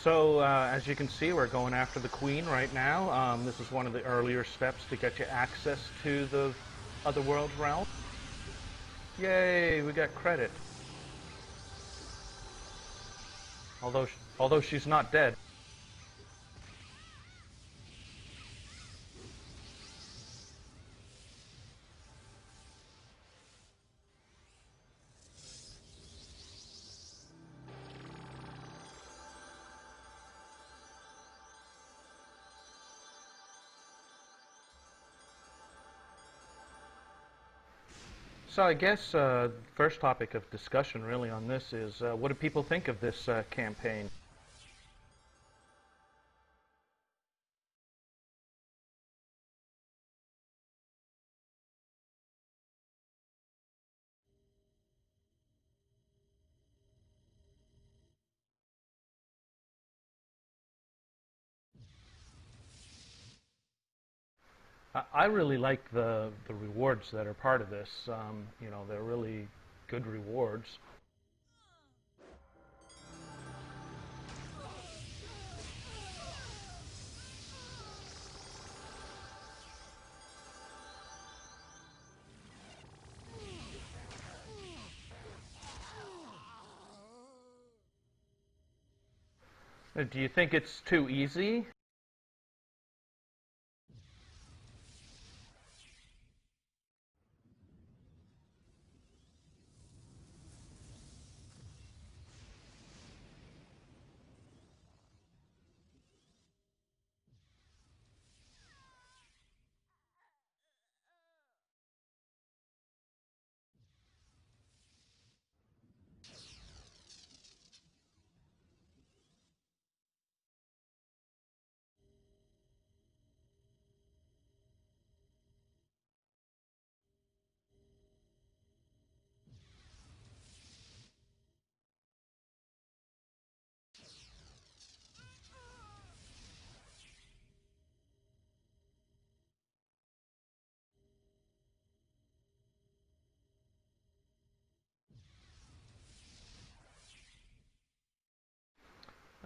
So, as you can see, we're going after the Queen right now. This is one of the earlier steps to get you access to the Otherworld realm. Yay, we got credit. Although she's not dead. So I guess first topic of discussion really on this is what do people think of this campaign? I really like the rewards that are part of this. You know, they're really good rewards. Do you think it's too easy?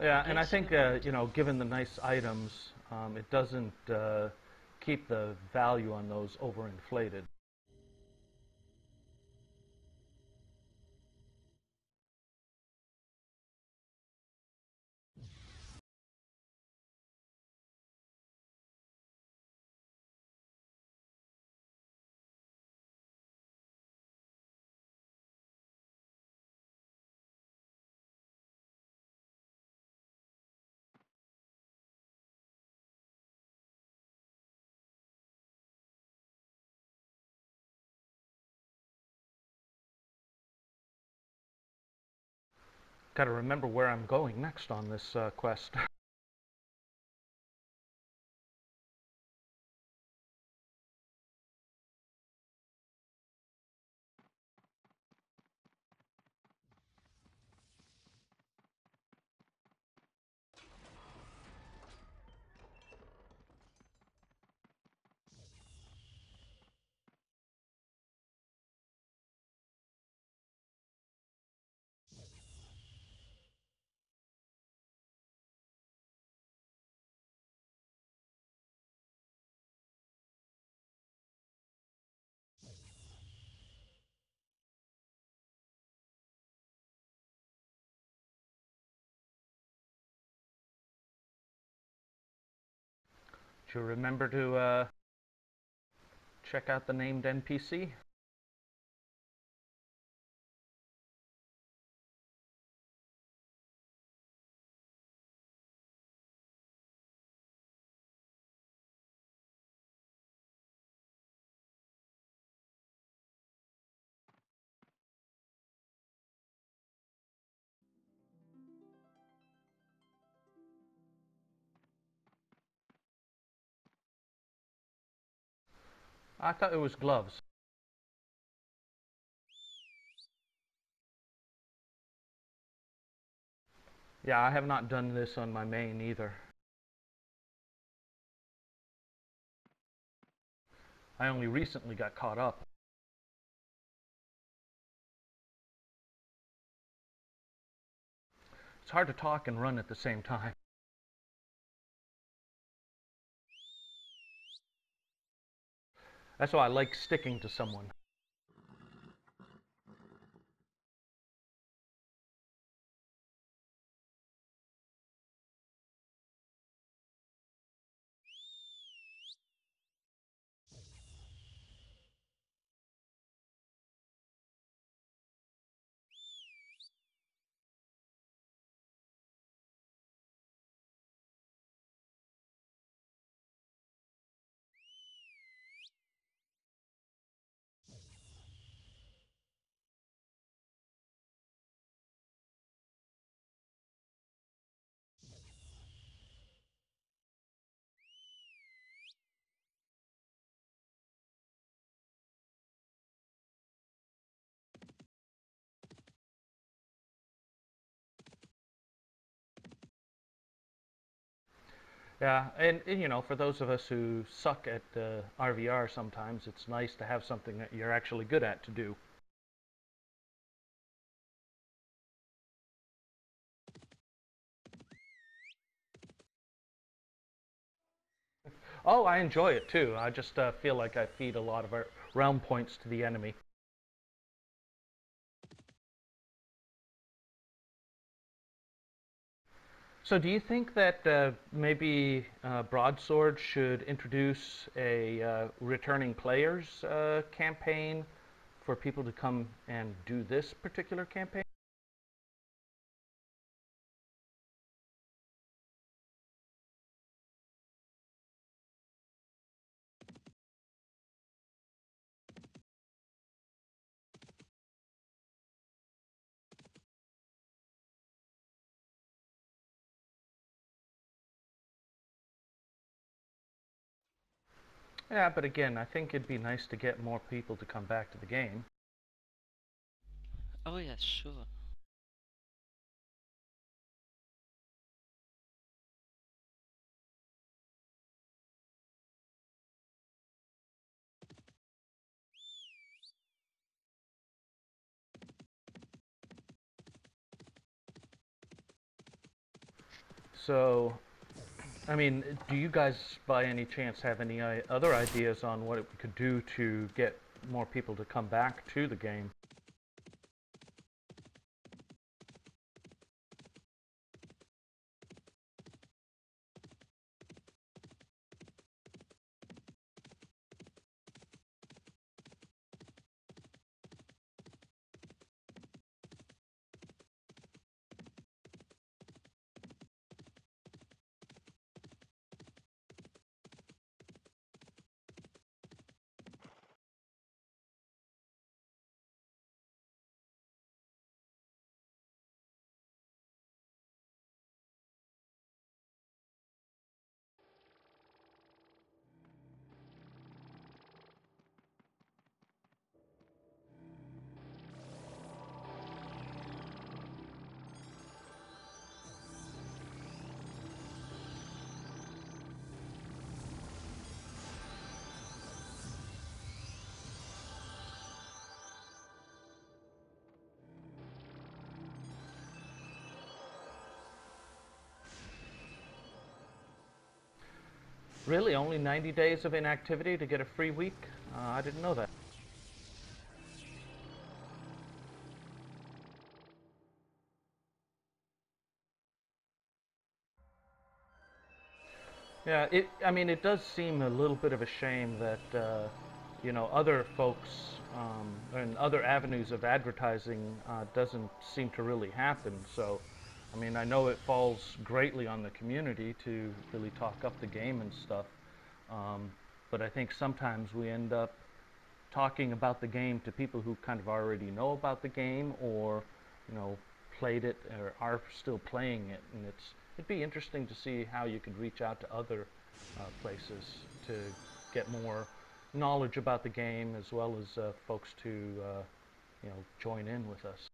Yeah, and I think, you know, given the nice items, it doesn't keep the value on those overinflated. Got to remember where I'm going next on this quest. Do you remember to check out the named NPC? I thought it was gloves. Yeah, I have not done this on my main either. I only recently got caught up. It's hard to talk and run at the same time. That's why I like sticking to someone. Yeah, and you know, for those of us who suck at RVR sometimes, it's nice to have something that you're actually good at to do. Oh, I enjoy it too. I just feel like I feed a lot of our realm points to the enemy. So do you think that maybe Broadsword should introduce a returning players campaign for people to come and do this particular campaign? Yeah, but again, I think it'd be nice to get more people to come back to the game. Oh yeah, sure. So, I mean, do you guys by any chance have any other ideas on what we could do to get more people to come back to the game? Really, only 90 days of inactivity to get a free week? I didn't know that. Yeah, I mean, it does seem a little bit of a shame that, you know, other folks and other avenues of advertising doesn't seem to really happen. So, I mean, I know it falls greatly on the community to really talk up the game and stuff. Um, but I think sometimes we end up talking about the game to people who kind of already know about the game or, you know, played it or are still playing it. And it'd be interesting to see how you could reach out to other places to get more knowledge about the game as well as folks to, you know, join in with us.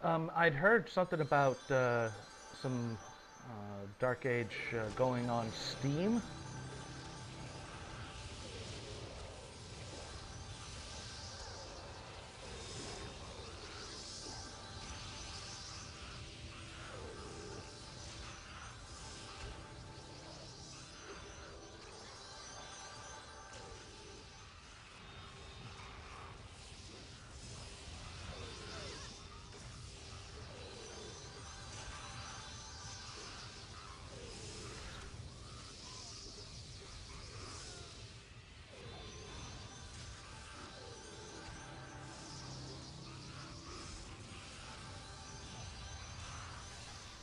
I'd heard something about some Dark Age going on Steam.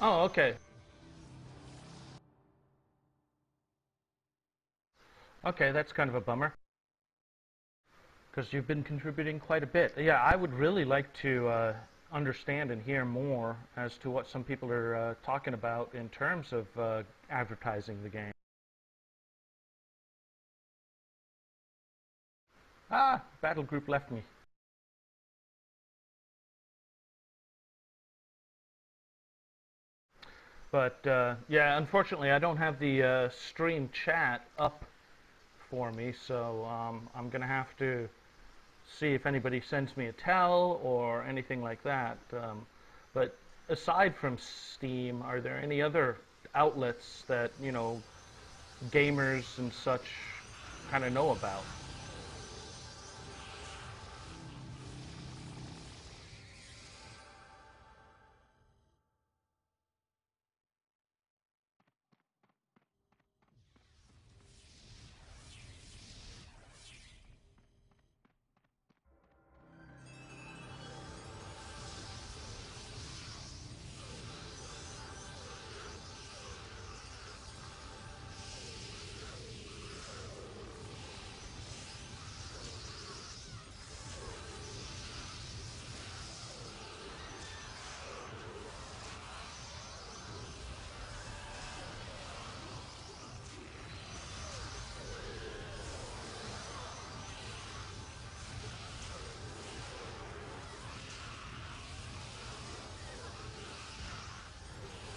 Oh, okay. Okay, that's kind of a bummer. Because you've been contributing quite a bit. Yeah, I would really like to understand and hear more as to what some people are talking about in terms of advertising the game. Ah, battle group left me. But yeah, unfortunately, I don't have the stream chat up for me, so I'm gonna have to see if anybody sends me a tell or anything like that. But aside from Steam, are there any other outlets that gamers and such kind of know about?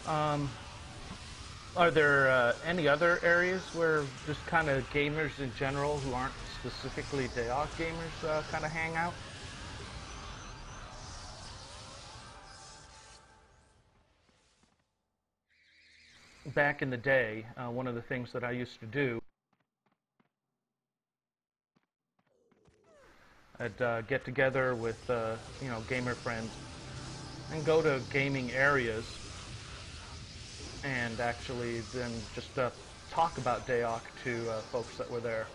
Um, are there any other areas where just kind of gamers in general who aren't specifically DAOC gamers kind of hang out? Back in the day, one of the things that I used to do, I'd get together with gamer friends and go to gaming areas and actually then just talk about DAOC to folks that were there.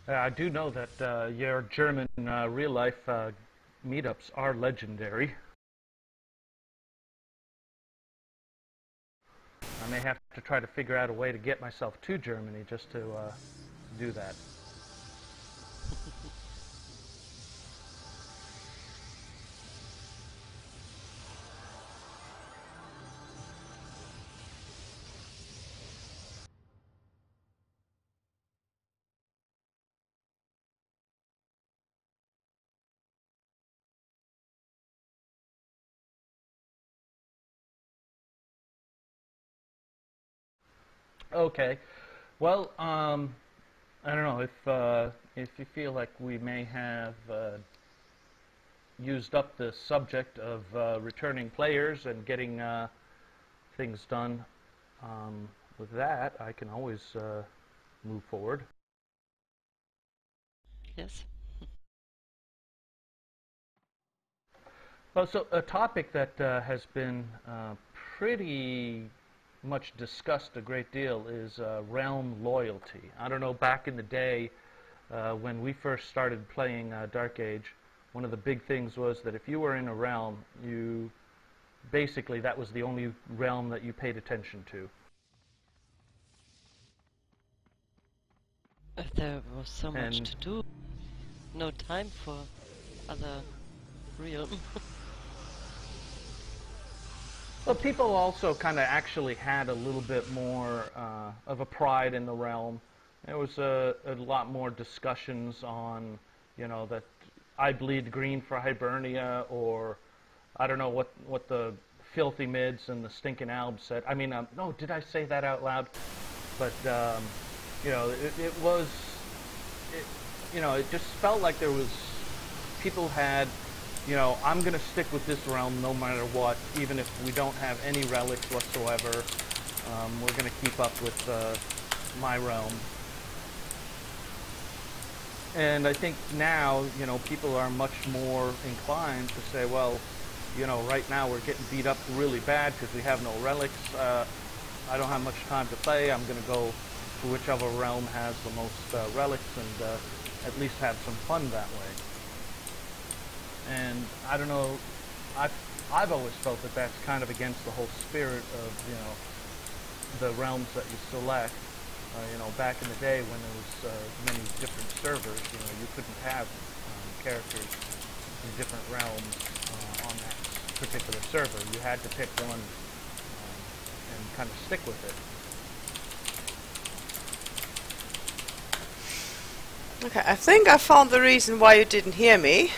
I do know that your German real-life meetups are legendary. I may have to try to figure out a way to get myself to Germany just to do that. Okay. Well, I don't know if you feel like we may have used up the subject of returning players and getting things done. With that, I can always move forward. Yes. Well, so a topic that has been pretty much discussed a great deal is realm loyalty. I don't know, back in the day when we first started playing Dark Age, one of the big things was that if you were in a realm, you basically, that was the only realm that you paid attention to. There was so much to do. No time for other realm. Well, people also kind of actually had a little bit more of a pride in the realm. There was a lot more discussions on, you know, that I bleed green for Hibernia, or I don't know what the filthy mids and the stinking albs said. I mean, no, did I say that out loud? But you know, you know, it just felt like there was, people had, you know, I'm going to stick with this realm no matter what, even if we don't have any relics whatsoever. We're going to keep up with my realm. And I think now, you know, people are much more inclined to say, well, you know, right now we're getting beat up really bad because we have no relics. I don't have much time to play. I'm going to go to whichever realm has the most relics and at least have some fun that way. And I don't know, I've always felt that that's kind of against the whole spirit of, you know, the realms that you select. You know, back in the day when there was many different servers, you know, you couldn't have characters in different realms on that particular server. You had to pick one and kind of stick with it. Okay, I think I found the reason why you didn't hear me.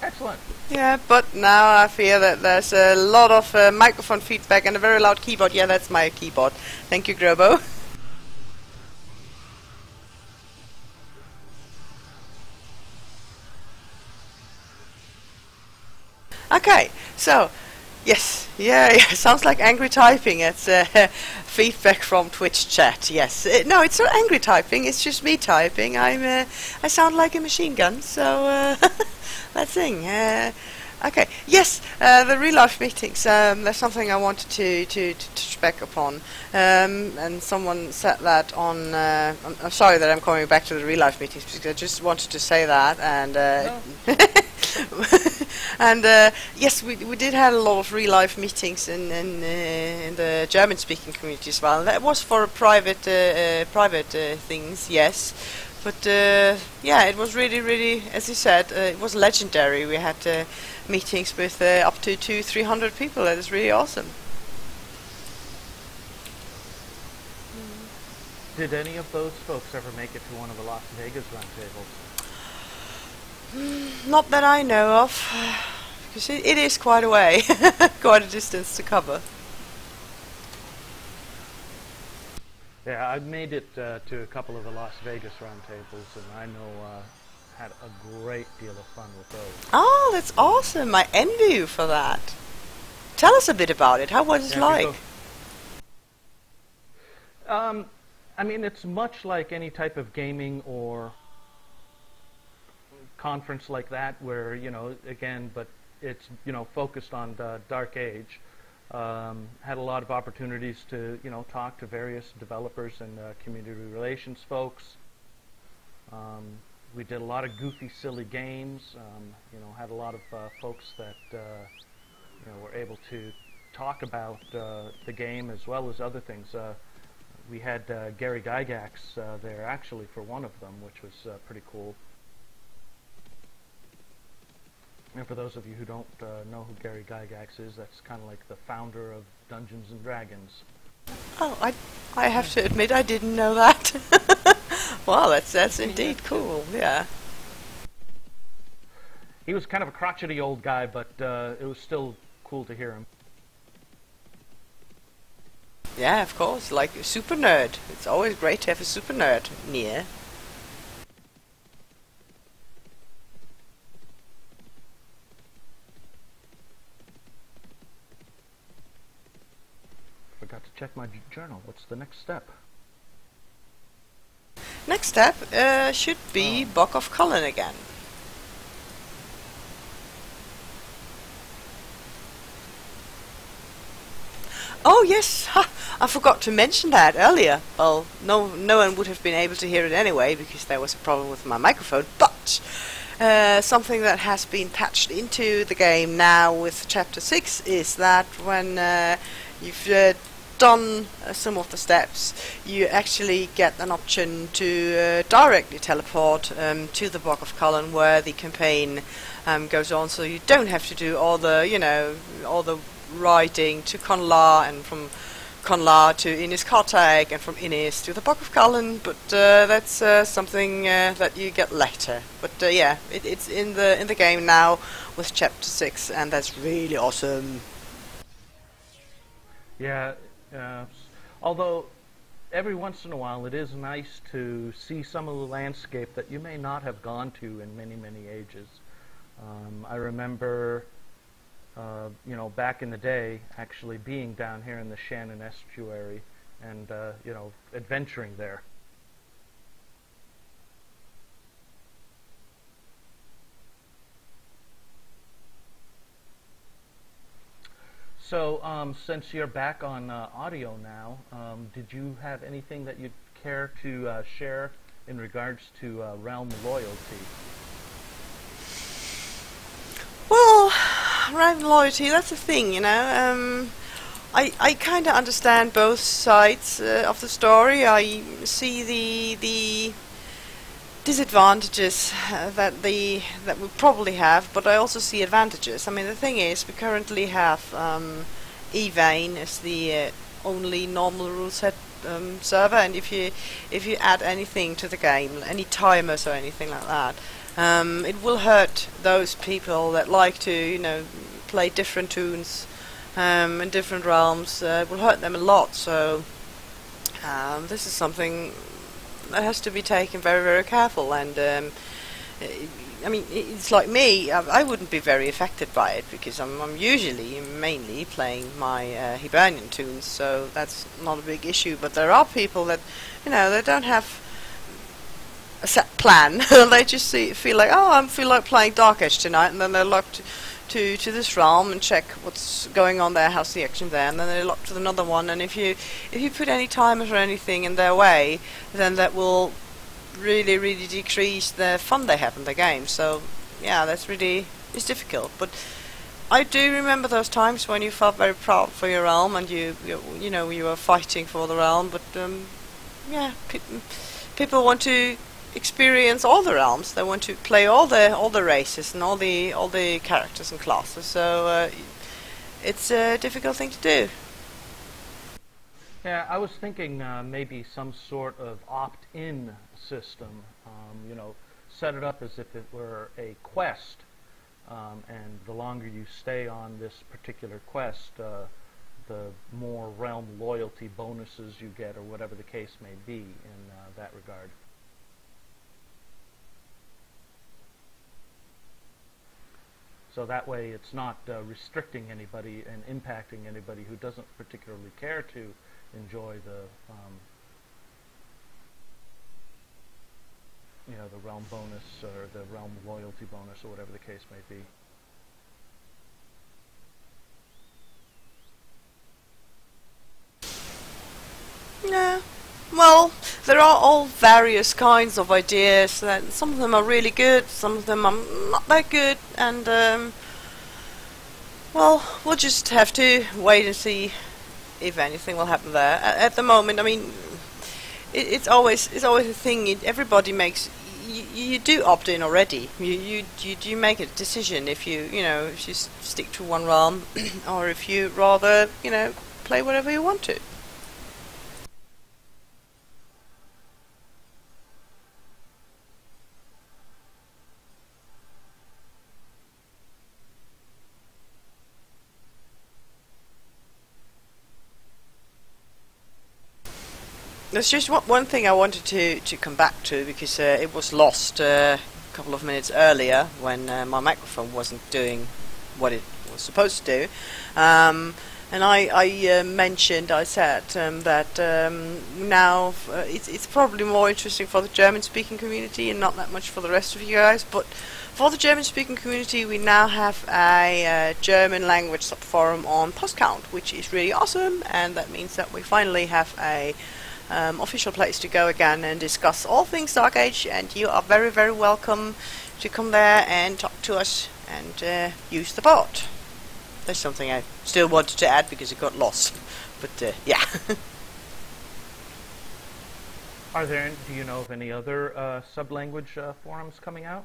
Excellent. Yeah, but now I fear that there's a lot of microphone feedback and a very loud keyboard. Yeah, that's my keyboard. Thank you, Grobo. Okay, so, yes, yeah, sounds like angry typing. It's feedback from Twitch chat, yes. No, it's not angry typing, it's just me typing. I sound like a machine gun, so let's sing. Okay, yes, the real life meetings, there's something I wanted to touch back upon. And someone said that on, I'm sorry that I'm coming back to the real life meetings, because I just wanted to say that, and No. and yes, we did have a lot of real life meetings in the German speaking community as well. That was for private things, yes. But yeah, it was really, as you said, it was legendary. We had meetings with up to 200-300 people. That is really awesome. Did any of those folks ever make it to one of the Las Vegas roundtables? Not that I know of, because it is quite a way, quite a distance to cover. Yeah, I've made it to a couple of the Las Vegas roundtables, and I know had a great deal of fun with those. Oh, that's awesome! I envy you for that. Tell us a bit about it. How was it like? I mean, it's much like any type of gaming or conference like that, where, you know, again, but it's, you know, focused on the Dark Age. Had a lot of opportunities to, you know, talk to various developers and community relations folks. We did a lot of goofy, silly games. You know, had a lot of folks that you know, were able to talk about the game as well as other things. We had Gary Gygax there actually for one of them, which was pretty cool. And for those of you who don't know who Gary Gygax is, that's kind of like the founder of Dungeons and Dragons. Oh, I have to admit I didn't know that. Wow, that's indeed cool. Yeah. He was kind of a crotchety old guy, but it was still cool to hear him. Yeah, of course, like a super nerd. It's always great to have a super nerd near. Forgot to check my journal. What's the next step? Next step should be Book of Cullen again. Oh yes, ha, I forgot to mention that earlier. Well, no one would have been able to hear it anyway because there was a problem with my microphone. But something that has been patched into the game now with Chapter 6 is that when you've done some of the steps, you actually get an option to directly teleport to the Bog of Cullen where the campaign goes on, so you don't have to do all the riding to Conlar and from Conlar to Innis Cartag and from Innis to the Bog of Cullen, but that's something that you get later. But yeah, it's in the game now with Chapter 6, and that's really awesome. Yeah, although every once in a while it is nice to see some of the landscape that you may not have gone to in many, many ages. I remember, back in the day, actually being down here in the Shannon Estuary and, adventuring there. So, since you're back on audio now, did you have anything that you'd care to share in regards to realm loyalty? Well, realm loyalty, that's the thing, I kind of understand both sides of the story. I see the disadvantages that we probably have, but I also see advantages. I mean, the thing is, we currently have Evane as the only normal rule set server, and if you add anything to the game, any timers or anything like that, it will hurt those people that like to play different tunes in different realms. It will hurt them a lot. So this is something that has to be taken very, very careful, and I mean, it's like me, I wouldn't be very affected by it because I'm usually mainly playing my Hibernian tunes, so that's not a big issue. But there are people that they don't have a set plan. They just feel like, oh, I feel like playing Dark Age tonight, and then they're locked to this realm and check what's going on there, how's the action there, and then they're locked to another one. And if you put any timers or anything in their way, then that will really, really decrease the fun they have in the game. So yeah, it's difficult. But I do remember those times when you felt very proud for your realm and you were fighting for the realm. But yeah, people want to experience all the realms. They want to play all the races and all the characters and classes. So it's a difficult thing to do. Yeah, I was thinking maybe some sort of opt-in system. Set it up as if it were a quest, and the longer you stay on this particular quest, the more realm loyalty bonuses you get, or whatever the case may be in that regard. So that way it's not restricting anybody and impacting anybody who doesn't particularly care to enjoy the the realm bonus or the realm loyalty bonus or whatever the case may be. Yeah. Well, there are all various kinds of ideas. That some of them are really good, some of them are not that good, and well, we'll just have to wait and see if anything will happen there. At the moment, I mean, it's always a thing. Everybody makes. You do opt in already. You make a decision if you stick to one realm or if you rather play whatever you want to. There's just one thing I wanted to come back to, because it was lost a couple of minutes earlier when my microphone wasn't doing what it was supposed to do. And I mentioned, I said that now it's probably more interesting for the German-speaking community and not that much for the rest of you guys. But for the German-speaking community, we now have a German language subforum on Postcount, which is really awesome. And that means that we finally have a official place to go again and discuss all things Dark Age. And you are very, very welcome to come there and talk to us and use the bot. There's something I still wanted to add because it got lost, but yeah. Do you know of any other sub-language forums coming out?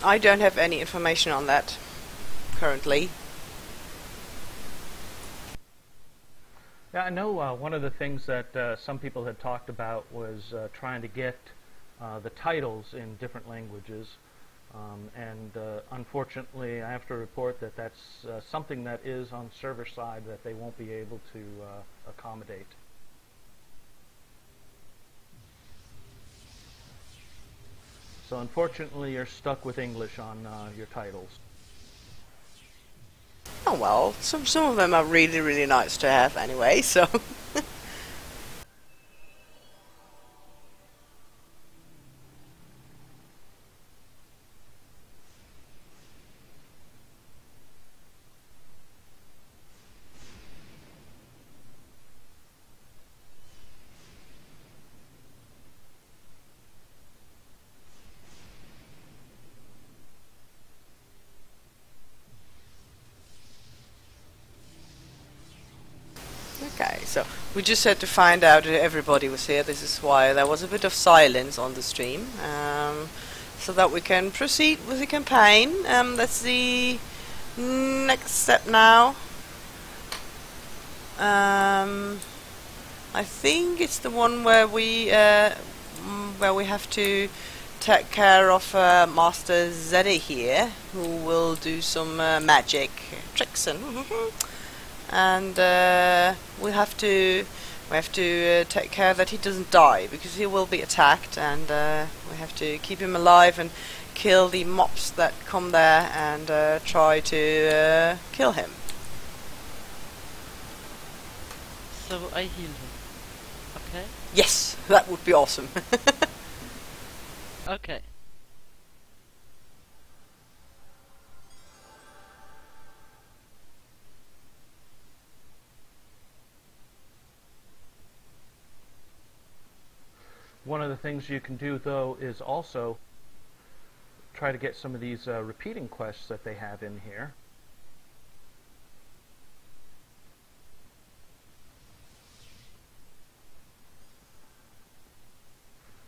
I don't have any information on that currently. Yeah, I know one of the things that some people had talked about was trying to get the titles in different languages. And unfortunately, I have to report that that's something that is on server side that they won't be able to accommodate. So unfortunately, you're stuck with English on your titles. Oh well, some of them are really, really nice to have anyway, so... Okay, so we just had to find out that everybody was here. This is why there was a bit of silence on the stream, so that we can proceed with the campaign. That's the next step now. I think it's the one where we have to take care of Master Zeddy here, who will do some magic tricks and we have to take care that he doesn't die, because he will be attacked, and we have to keep him alive and kill the mobs that come there and try to kill him. So I heal him. Okay? Yes, that would be awesome. Okay. One of the things you can do, though, is also try to get some of these repeating quests that they have in here.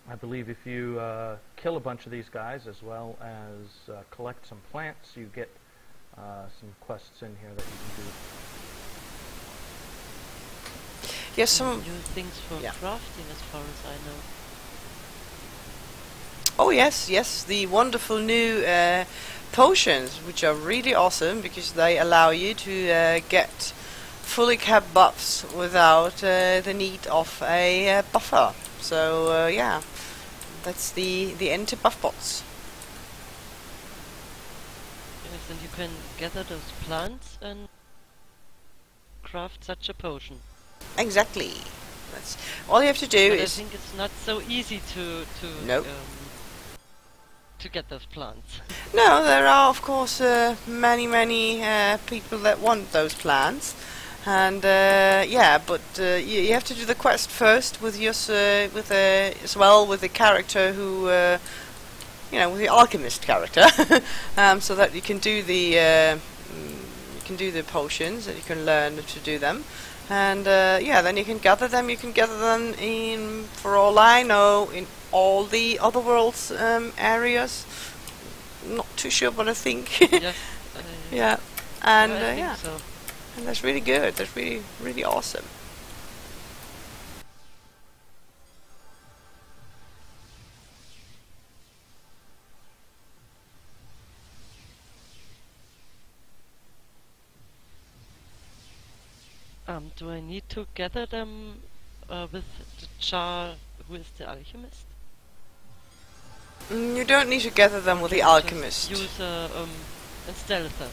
I believe if you kill a bunch of these guys, as well as collect some plants, you get some quests in here that you can do. Yes, some new things for crafting, as far as I know. Oh yes, yes, the wonderful new potions, which are really awesome because they allow you to get fully capped buffs without the need of a buffer. So yeah, that's the anti-buff bots. Yes, and you can gather those plants and craft such a potion. Exactly. That's all you have to do. But is I think it's not so easy to Nope. To get those plants. No, there are of course many people that want those plants, and yeah, but you have to do the quest first with as well with the character who with the alchemist character, so that you can do the potions and you can learn to do them. And yeah, then you can gather them. You can gather them in, for all I know, in all the Otherworld's areas. Not too sure, but I think. Yes, yeah, and I think yeah, so. and that's really good. That's really awesome. Do I need to gather them with the Char, who is the alchemist? You don't need to gather them with the alchemist. Use a stealther.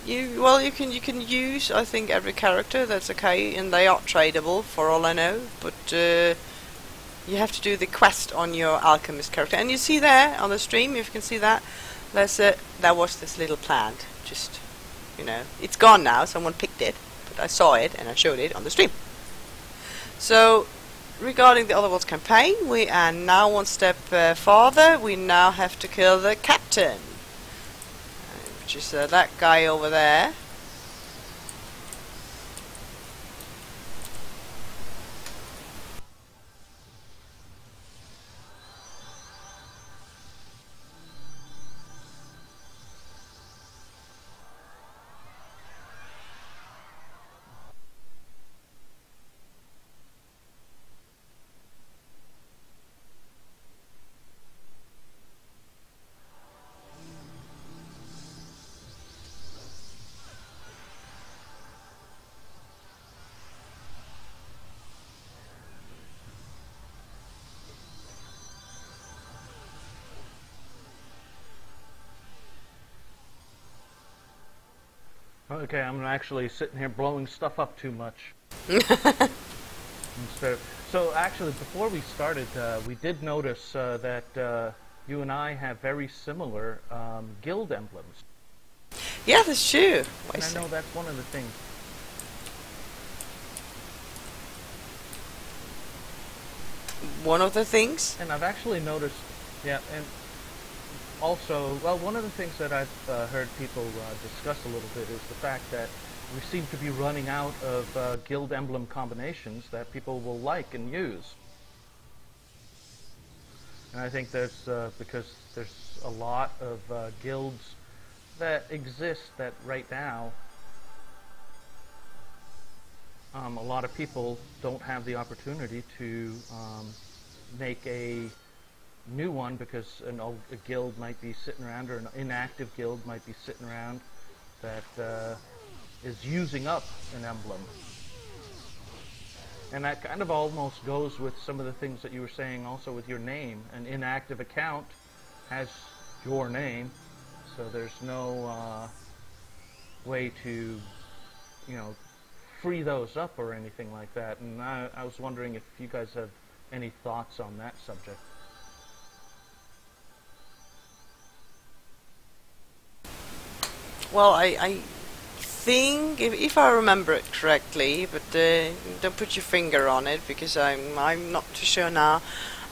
You can use, I think, every character. That's okay, and they are tradable for all I know. But you have to do the quest on your alchemist character, and you see there on the stream, if you can see that, there was this little plant. Just, you know, it's gone now. Someone picked it, but I saw it and I showed it on the stream. So, regarding the Otherworld campaign, we are now one step farther. We now have to kill the captain, which is that guy over there. Okay, I'm actually sitting here blowing stuff up too much. So actually, before we started, we did notice that you and I have very similar guild emblems. Yeah, that's true. And I know that's one of the things. One of the things? And I've actually noticed, yeah, and also, well, one of the things that I've heard people discuss a little bit is the fact that we seem to be running out of guild emblem combinations that people will like and use. And I think there's, because there's a lot of guilds that exist that right now, a lot of people don't have the opportunity to make a new one because a guild might be sitting around, or an inactive guild might be sitting around that is using up an emblem. And that kind of almost goes with some of the things that you were saying also with your name. An inactive account has your name, so there's no way to, you know, free those up or anything like that. And I was wondering if you guys have any thoughts on that subject. Well, I think, if I remember it correctly, but don't put your finger on it because I'm not too sure now.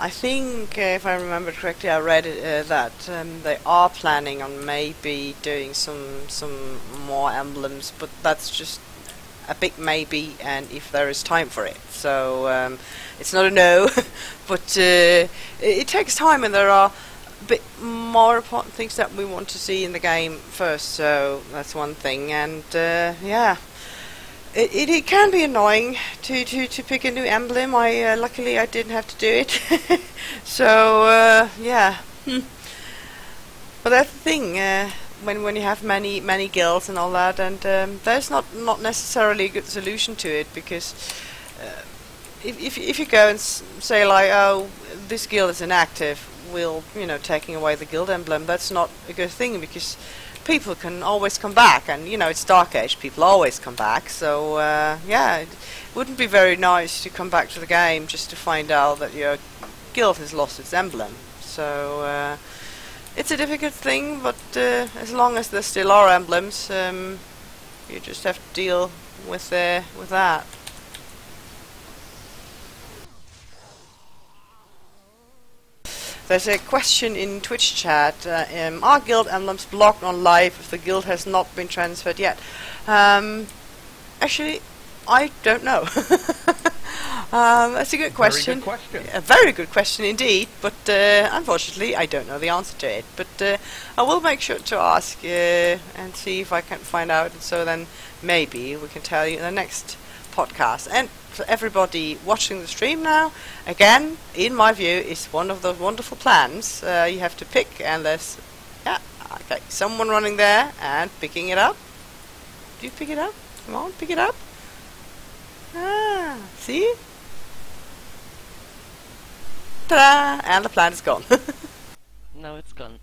I think, if I remember correctly, I read that they are planning on maybe doing some more emblems, but that's just a big maybe, and if there is time for it. So it's not a no, but it takes time, and there are bit more important things that we want to see in the game first, so that's one thing. And yeah, it can be annoying to pick a new emblem. Luckily I didn't have to do it. So yeah, but that's the thing, when you have many guilds and all that, and there's not necessarily a good solution to it, because if you go and say like, oh, this guild is inactive, will, you know, taking away the guild emblem, that's not a good thing, because people can always come back, and you know, it's Dark Age, people always come back. So yeah, it wouldn't be very nice to come back to the game just to find out that your guild has lost its emblem. So it's a difficult thing, but as long as there still are emblems, you just have to deal with that. There's a question in Twitch chat. Are guild emblems blocked on live if the guild has not been transferred yet? Actually, I don't know. That's a good question. Very good question. A very good question indeed, but unfortunately I don't know the answer to it. But I will make sure to ask and see if I can find out, and so then maybe we can tell you in the next podcast. And for everybody watching the stream now, again, in my view, is one of those wonderful plans. You have to pick, and there's, yeah, okay, someone running there and picking it up. Do you pick it up? Come on, pick it up. Ah, see? Ta-da! And the plant is gone. Now it's gone.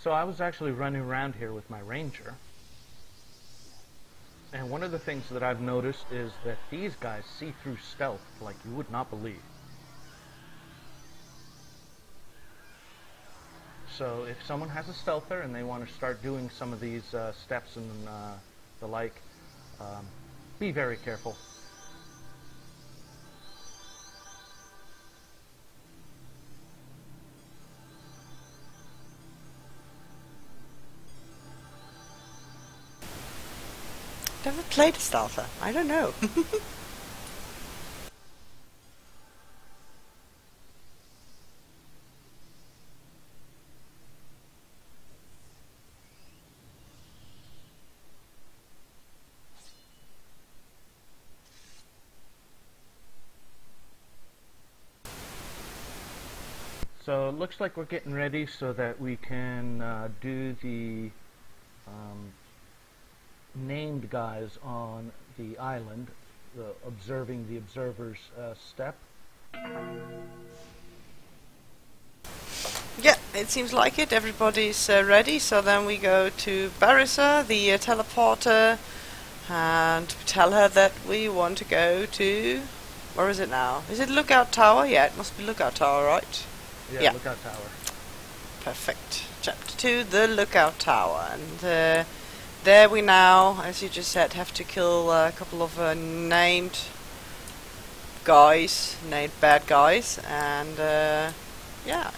So I was actually running around here with my ranger, and one of the things that I've noticed is that these guys see through stealth like you would not believe. So if someone has a stealther and they want to start doing some of these steps and the like, be very careful. Never played a stealther. I don't know. So it looks like we're getting ready so that we can do the named guys on the island, observing the observer's step. Yeah, it seems like it. Everybody's ready, so then we go to Barissa, the teleporter, and tell her that we want to go to... Where is it now? Is it Lookout Tower? Yeah, it must be Lookout Tower, right? Yeah, Lookout Tower. Perfect. Chapter 2, the Lookout Tower. And there we now, as you just said, have to kill a couple of named guys, named bad guys. And yeah,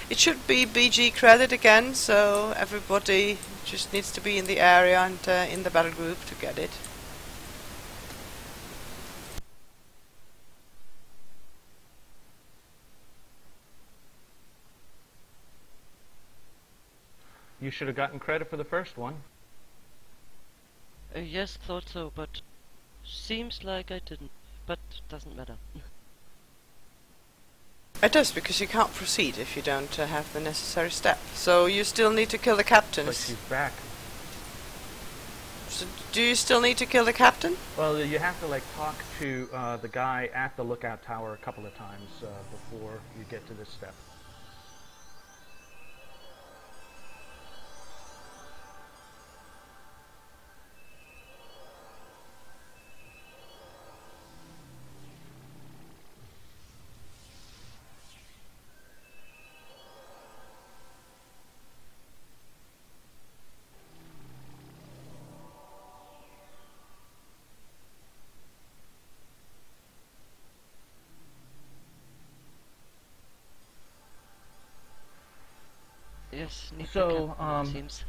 it should be BG credit again, so everybody just needs to be in the area and in the battle group to get it. You should have gotten credit for the first one. Yes, thought so, but seems like I didn't. But doesn't matter. It does, because you can't proceed if you don't have the necessary step. So you still need to kill the captains. But she's back. So do you still need to kill the captain? Well, you have to like talk to the guy at the Lookout Tower a couple of times before you get to this step. Yes, need So, the captain, it seems.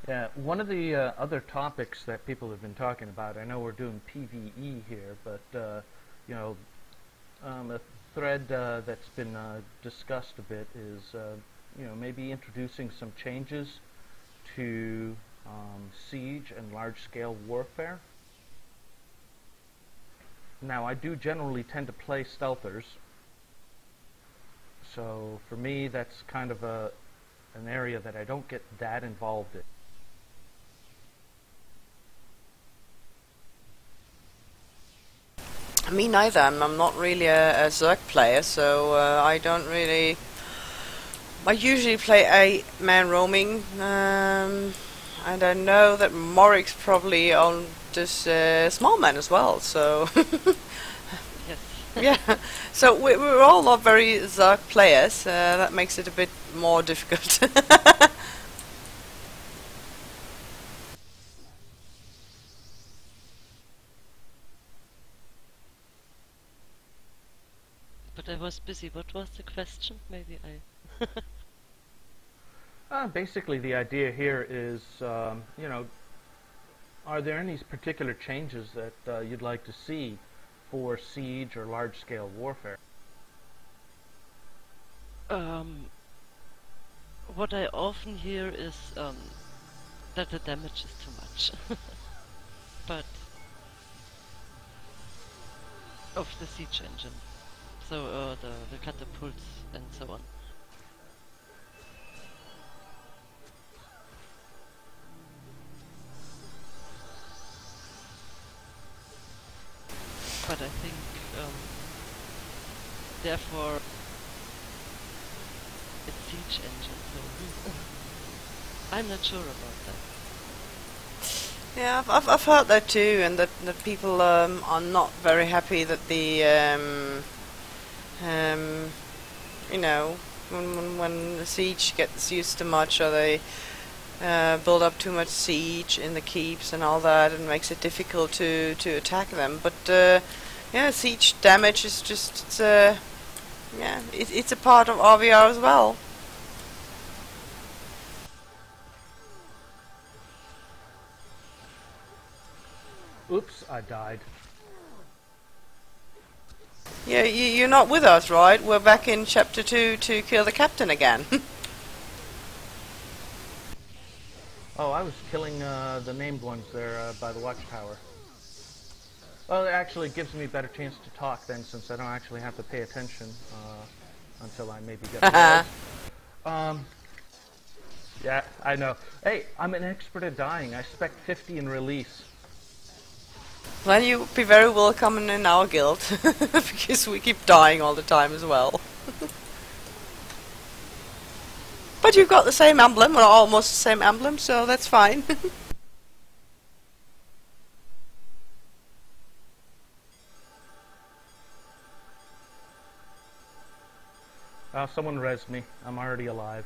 Yeah, one of the other topics that people have been talking about, I know we're doing PvE here, but you know, a thread that's been discussed a bit is you know, maybe introducing some changes to siege and large-scale warfare. Now, I do generally tend to play stealthers, so for me that's kind of an area that I don't get that involved in. Me neither. I'm not really a Zerg player, so I don't really... I usually play 8-man roaming, and I know that Morrigs probably on this small man as well, so... Yes. Yeah, so we're all not very Zerg players, that makes it a bit more difficult. But I was busy. What was the question? Maybe I... Basically, the idea here is, you know, are there any particular changes that you'd like to see for siege or large-scale warfare? What I often hear is that the damage is too much. But of the siege engine. So the catapults and so on. But I think therefore its siege engine, so I'm not sure about that. Yeah, I've heard that too, and that people are not very happy that the you know, when the siege gets used too much, or they build up too much siege in the keeps and all that, and makes it difficult to attack them. But yeah, siege damage is just yeah, it's a part of RVR as well. Oops, I died. Yeah, you're not with us, right? We're back in chapter 2 to kill the captain again. Oh, I was killing the named ones there by the watchtower. Well, it actually gives me a better chance to talk then, since I don't actually have to pay attention until I maybe get bored. Yeah, I know. Hey, I'm an expert at dying. I spec 50 in release. Then you'll be very welcome in our guild, because we keep dying all the time as well. But you've got the same emblem, or almost the same emblem, so that's fine. Someone rezzed me. I'm already alive.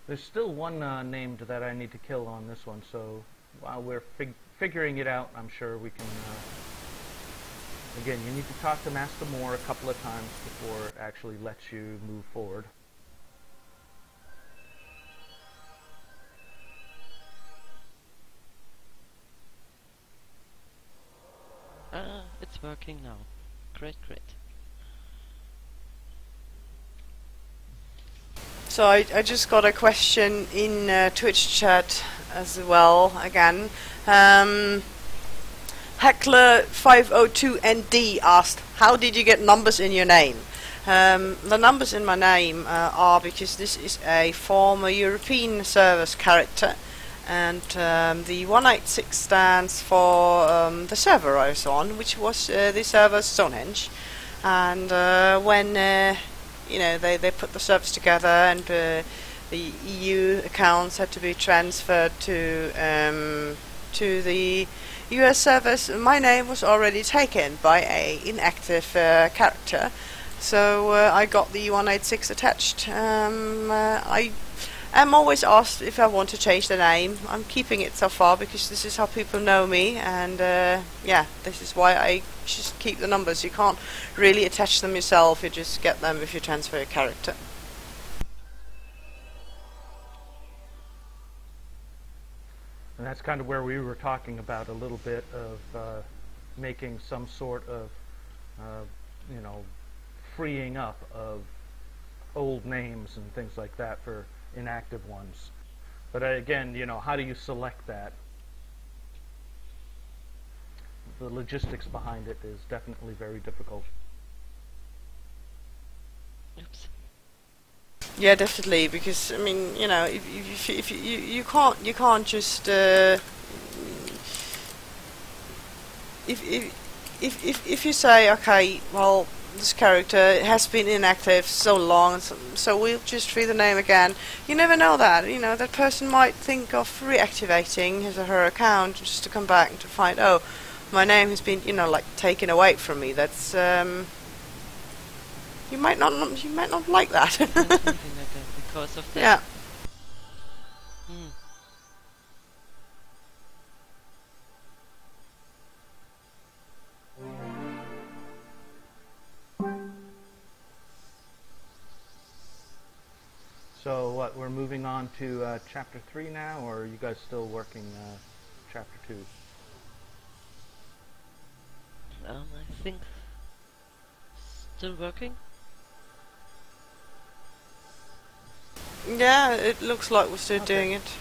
There's still one named that I need to kill on this one, so while we're figuring it out, I'm sure we can... Again, you need to talk to Master Moore a couple of times before it actually lets you move forward. It's working now. Great, great. So I just got a question in Twitch chat as well, again. Heckler502ND asked, how did you get numbers in your name? The numbers in my name are because this is a former European service character, and the 186 stands for the server I was on, which was the server Stonehenge. And when you know, they put the servers together, and the EU accounts had to be transferred to the US servers, my name was already taken by a inactive character, so I got the 186 attached. I am always asked if I want to change the name. I'm keeping it so far because this is how people know me, and yeah, this is why I just keep the numbers. You can't really attach them yourself, you just get them if you transfer your character. And that's kind of where we were talking about a little bit of making some sort of, you know, freeing up of old names and things like that for inactive ones. But again, you know, how do you select that? The logistics behind it is definitely very difficult. Oops. Yeah, definitely, because I mean, you know, if you can't just if you say, okay, well, this character has been inactive so long, so we'll just free the name again. You never know that. You know, that person might think of reactivating his or her account just to come back and to find, oh, my name has been, you know, like taken away from me. That's you might not like that. Something like that because of that. Yeah. So what, we're moving on to chapter 3 now, or are you guys still working chapter 2? I think still working. Yeah, it looks like we're still doing it.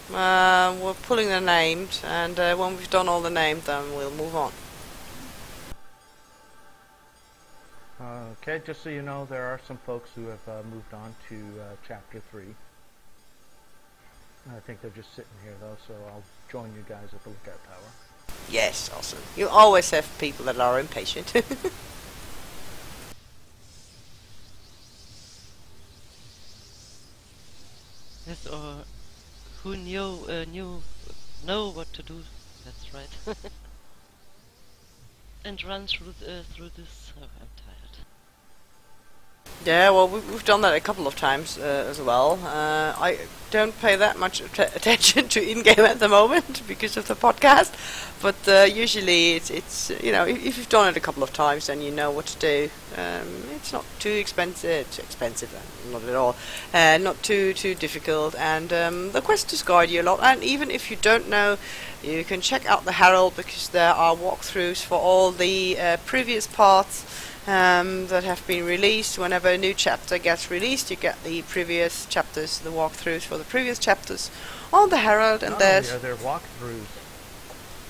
We're pulling the names, and when we've done all the names, then we'll move on. Okay, just so you know, there are some folks who have moved on to Chapter 3. I think they're just sitting here, though, so I'll join you guys at the lookout tower. Yes, awesome. You always have people that are impatient. Yes, or who know what to do. That's right. And run through this. Oh, I'm tired. Yeah, well, we've done that a couple of times as well. I don't pay that much attention to in-game at the moment because of the podcast, but usually it's you know, if you've done it a couple of times, then you know what to do. It's not too expensive, not at all, not too difficult, and the quests just guide you a lot. And even if you don't know, you can check out the Herald, because there are walkthroughs for all the previous parts that have been released. Whenever a new chapter gets released, you get the previous chapters, the walkthroughs for the previous chapters on the Herald, and there's... Yeah, they're walkthroughs.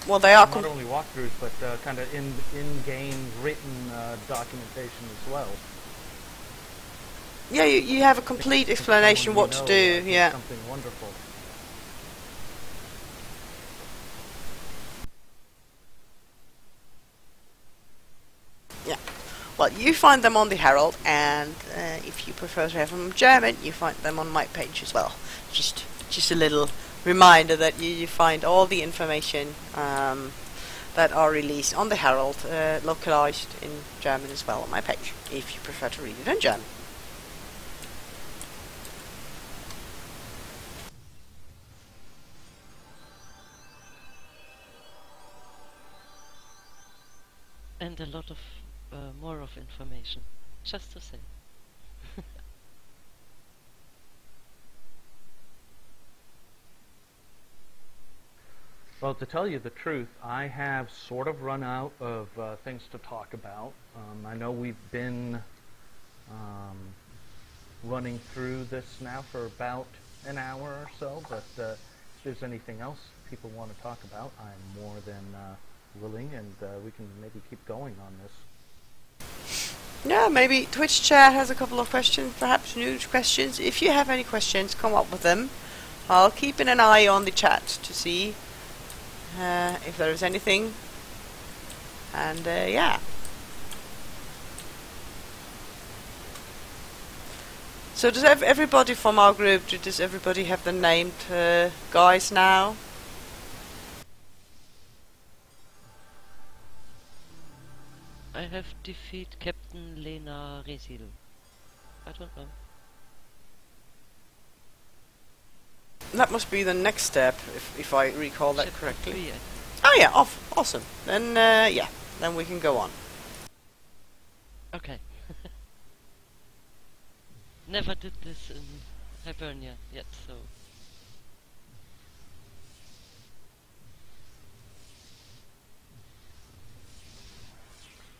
Well, they are... Not only walkthroughs, but kind of in-game written documentation as well. Yeah, you have a complete explanation what to do, yeah. Something wonderful. Yeah. Well, you find them on the Herald, and if you prefer to have them in German, you find them on my page as well. Just a little reminder that you find all the information that are released on the Herald, localized in German as well on my page, if you prefer to read it in German. And a lot of more of information, just to say. Well, to tell you the truth, I have sort of run out of things to talk about. I know we've been running through this now for about an hour or so, but if there's anything else people want to talk about, I'm more than willing, and we can maybe keep going on this. Yeah, maybe Twitch chat has a couple of questions, perhaps new questions. If you have any questions, come up with them. I'll keep an eye on the chat to see if there is anything. And yeah. So does everybody from our group, does everybody have the named guys now? I have defeat Captain Lena Resil. I don't know. That must be the next step, if I recall that Chapter correctly. 3, Oh yeah, awesome. Then yeah, then we can go on. Okay. Never did this in Hibernia yet, so...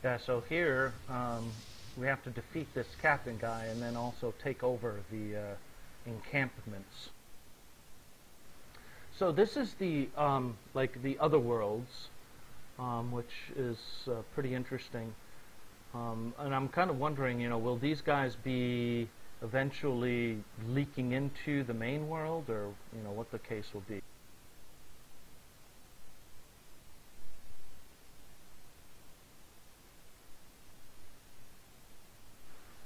Yeah, so here we have to defeat this captain guy and then also take over the encampments. So this is the like the Otherworlds, which is pretty interesting. And I'm kind of wondering, you know, will these guys be eventually leaking into the main world, or you know what the case will be?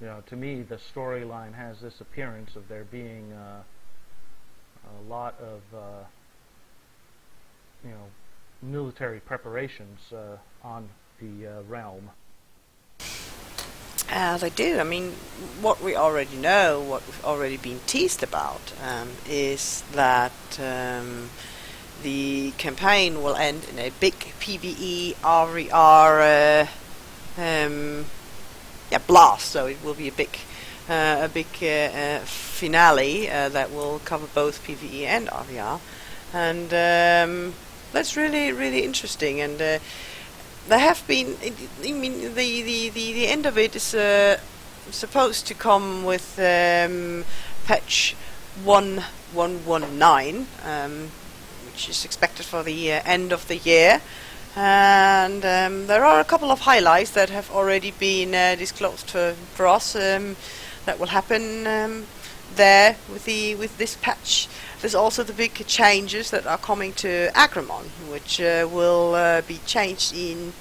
You know, to me, the storyline has this appearance of there being a lot of, you know, military preparations on the realm. They do. I mean, what we already know, what we've already been teased about, is that the campaign will end in a big PvE RER blast. So it will be a big finale that will cover both PvE and RER, and that's really interesting. And there have been, I mean, the end of it is supposed to come with patch 1119, which is expected for the end of the year. and there are a couple of highlights that have already been disclosed for us that will happen there with this patch. There's also the big changes that are coming to Agramon, which will be changed and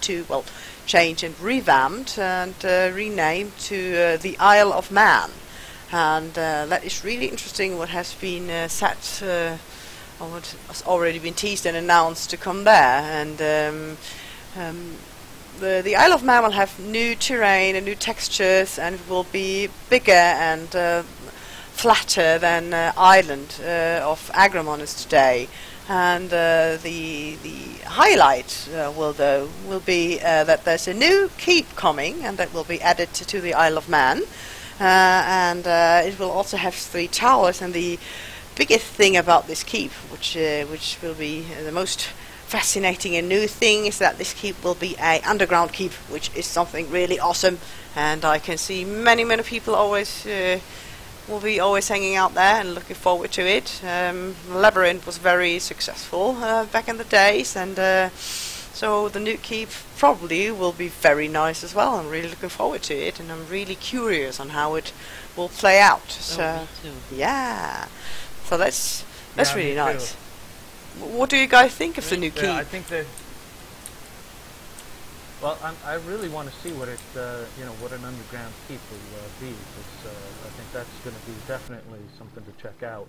revamped and renamed to the Isle of Man. And that is really interesting what has been set, or what has already been teased and announced to come there. And the Isle of Man will have new terrain and new textures, and it will be bigger and flatter than island of Agramon is today. And the highlight will be that there's a new keep coming, and that will be added to the Isle of Man. And it will also have 3 towers, and the biggest thing about this keep, which will be the most fascinating and new thing, is that this keep will be a underground keep, which is something really awesome. And I can see many people will be always hanging out there and looking forward to it. Labyrinth was very successful back in the days, and so the new keep probably will be very nice as well. I'm really looking forward to it, and I'm really curious on how it will play out. So me too. yeah, so that's really me nice. What do you guys think of the new keep? I think that. Well, I really want to see what it, what an underground keep will be. Because I think that's going to be definitely something to check out.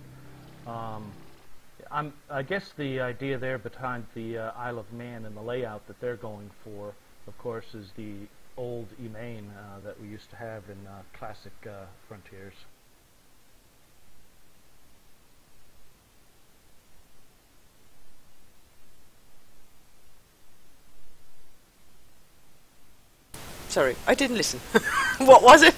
I guess the idea there behind the Isle of Man and the layout that they're going for, of course, is the old Emain that we used to have in classic Frontiers. Sorry, I didn't listen. What was it?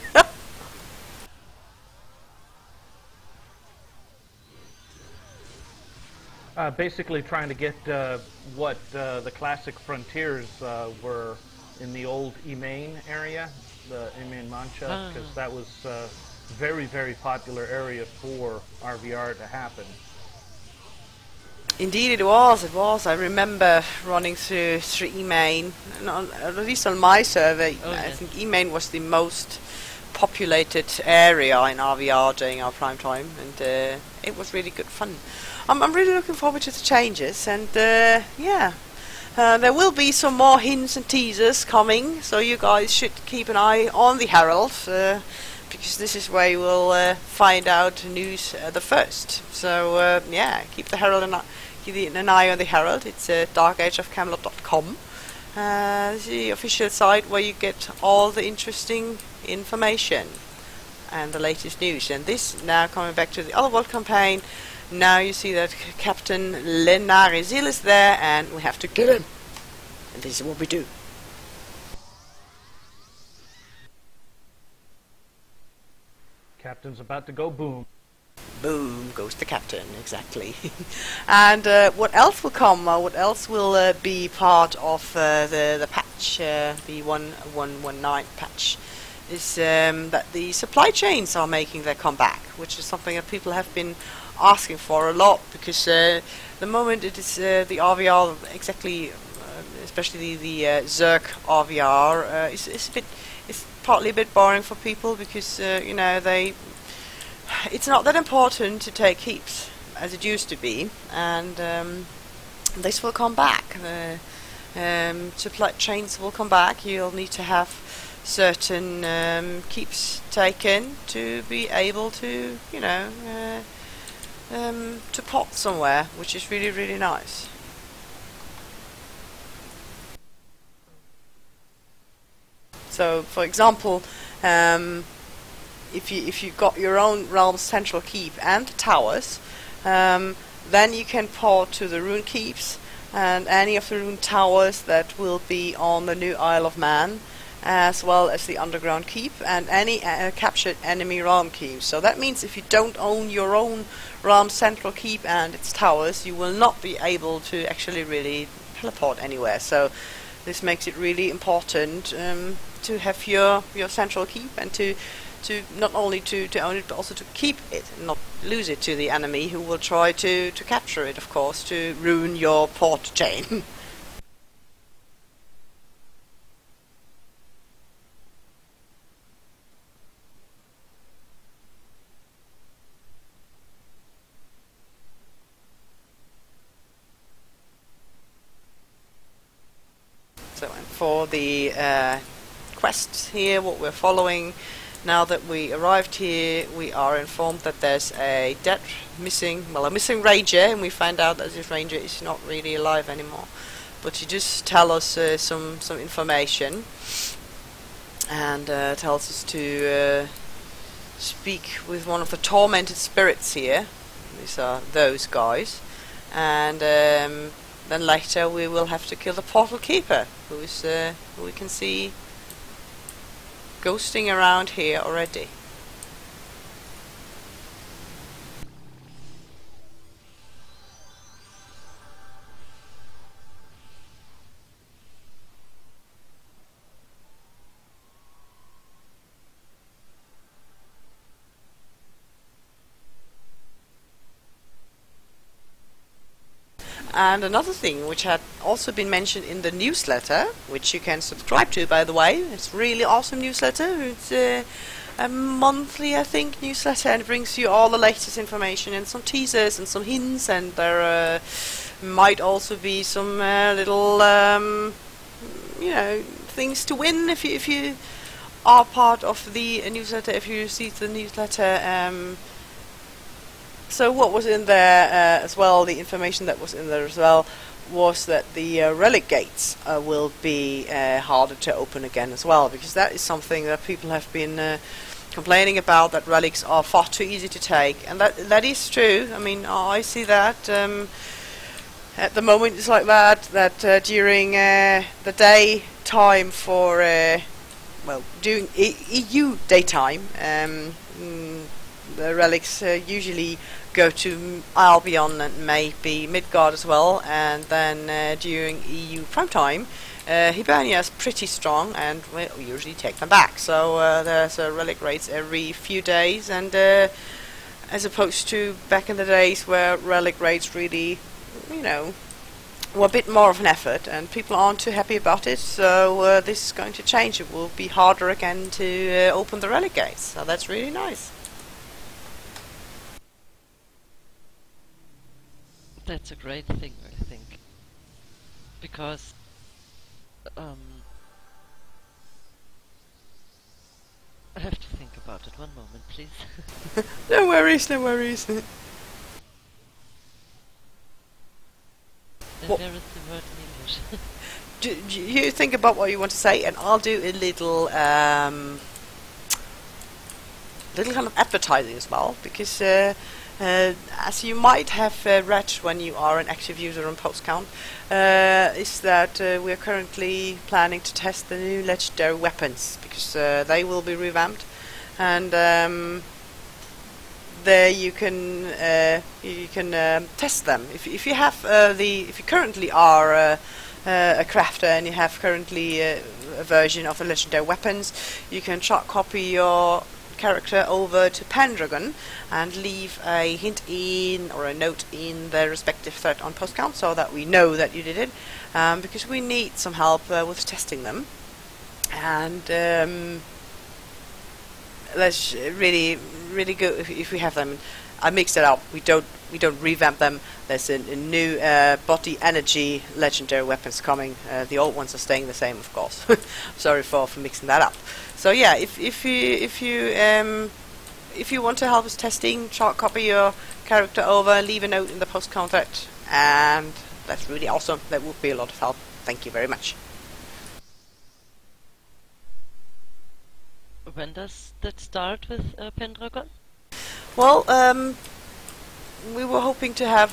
Basically trying to get what the classic Frontiers were in the old Emain area, the Emain Mancha, because that was a very popular area for RVR to happen. Indeed, it was. I remember running through Emain, at least on my survey. I think Emain was the most populated area in RVR during our prime time, and it was really good fun. I'm really looking forward to the changes, and there will be some more hints and teasers coming, so you guys should keep an eye on the Herald, because this is where you will find out news the first. So keep the Herald keep an eye on the Herald. It's darkageofcamelot.com, the official site where you get all the interesting information and the latest news. And this, now coming back to the Otherworld campaign, now you see that Captain Larian is there, and we have to kill him. And this is what we do. Captain's about to go boom. Boom goes the captain, exactly. And what else will come? What else will be part of the patch, the 1.1.19 patch? Is that the supply chains are making their comeback, which is something that people have been asking for a lot, because the moment it is the RVR, exactly, especially the Zerg RVR, is partly a bit boring for people, because it's not that important to take heaps as it used to be, and this will come back. Supply chains will come back. You'll need to have certain keeps taken to be able to, to pot somewhere, which is really nice. So, for example, if you got your own realm's central keep and towers, then you can port to the rune keeps and any of the rune towers that will be on the new Isle of Man, as well as the underground keep and any captured enemy realm keep. So that means if you don't own your own realm central keep and its towers, you will not be able to actually really teleport anywhere. So this makes it really important to have your central keep, and to not only to own it, but also to keep it and not lose it to the enemy, who will try to capture it, of course, to ruin your port chain. for the quests here, what we're following. Now that we arrived here, we are informed that there's a missing ranger, and we find out that this ranger is not really alive anymore. But he just tell us some information, and tells us to speak with one of the tormented spirits here. These are those guys, and then later we will have to kill the portal keeper, who we can see ghosting around here already. And another thing which had also been mentioned in the newsletter, which you can subscribe to, by the way, it's a really awesome newsletter. It's a monthly, I think, newsletter, and it brings you all the latest information and some teasers and some hints, and there might also be some little things to win if you are part of the newsletter, if you receive the newsletter. So what was in there as well, the information that was in there as well, was that the relic gates will be harder to open again as well, because that is something that people have been complaining about, that relics are far too easy to take, and that is true. I mean, I see that at the moment it's like that during the daytime for during EU daytime, the relics usually go to Albion and maybe Midgard as well, and then during EU prime time, Hibernia is pretty strong, and we usually take them back. So there's relic raids every few days, and as opposed to back in the days where relic raids really, were a bit more of an effort, and people aren't too happy about it. So this is going to change. It will be harder again to open the relic gates. So that's really nice. That's a great thing, I think, because I have to think about it. One moment, please. No worries, no worries. And where is the word in English? Do you think about what you want to say, and I'll do a little kind of advertising as well, because as you might have read when you are an active user on PostCount, is that we are currently planning to test the new legendary weapons, because they will be revamped, and there you can test them. If you have if you currently are a crafter and you have currently a version of the legendary weapons, you can short copy your character over to Pendragon and leave a hint in or a note in the respective thread on PostCount, so that we know that you did it, because we need some help with testing them. And that's really good if we have them. I mixed it up. We don't revamp them. There's a new body energy legendary weapons coming. The old ones are staying the same, of course. Sorry for mixing that up. So yeah, if you want to help us testing, short copy your character over, leave a note in the PostCount thread, and that's really awesome. That would be a lot of help. Thank you very much. When does that start with Pendragon? Well, we were hoping to have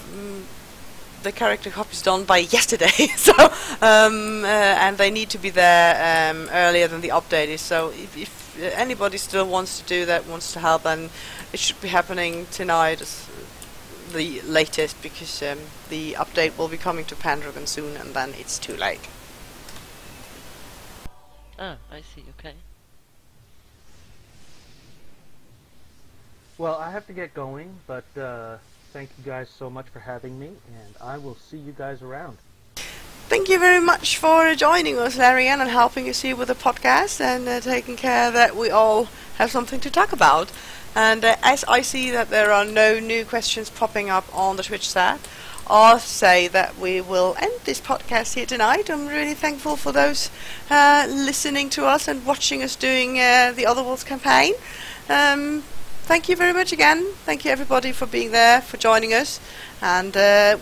the character copies done by yesterday, so and they need to be there earlier than the update is. So if anybody still wants to do that, wants to help, then it should be happening tonight as the latest, because the update will be coming to Pendragon soon, and then it's too late. Ah, I see. Okay. Well, I have to get going, but thank you guys so much for having me, and I will see you guys around. Thank you very much for joining us, Larian, and helping us here with the podcast, and taking care that we all have something to talk about. And as I see that there are no new questions popping up on the Twitch chat, I'll say that we will end this podcast here tonight. I'm really thankful for those listening to us and watching us doing the Otherworld campaign. Thank you very much again. Thank you everybody for being there, for joining us. And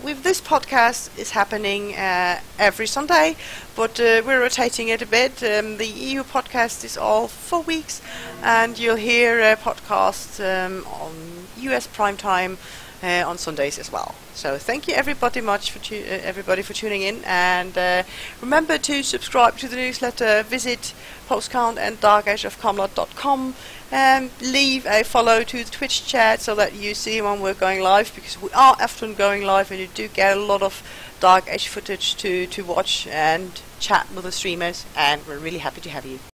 with this podcast is happening every Sunday, but we're rotating it a bit. The EU podcast is all 4 weeks, and you'll hear podcasts on US prime time on Sundays as well. So thank you everybody much for everybody for tuning in, and remember to subscribe to the newsletter. Visit Postcount and darkageofcomlot.com. Leave a follow to the Twitch chat so that you see when we're going live, because we are often going live and you do get a lot of Dark Age footage to watch and chat with the streamers, and we're really happy to have you.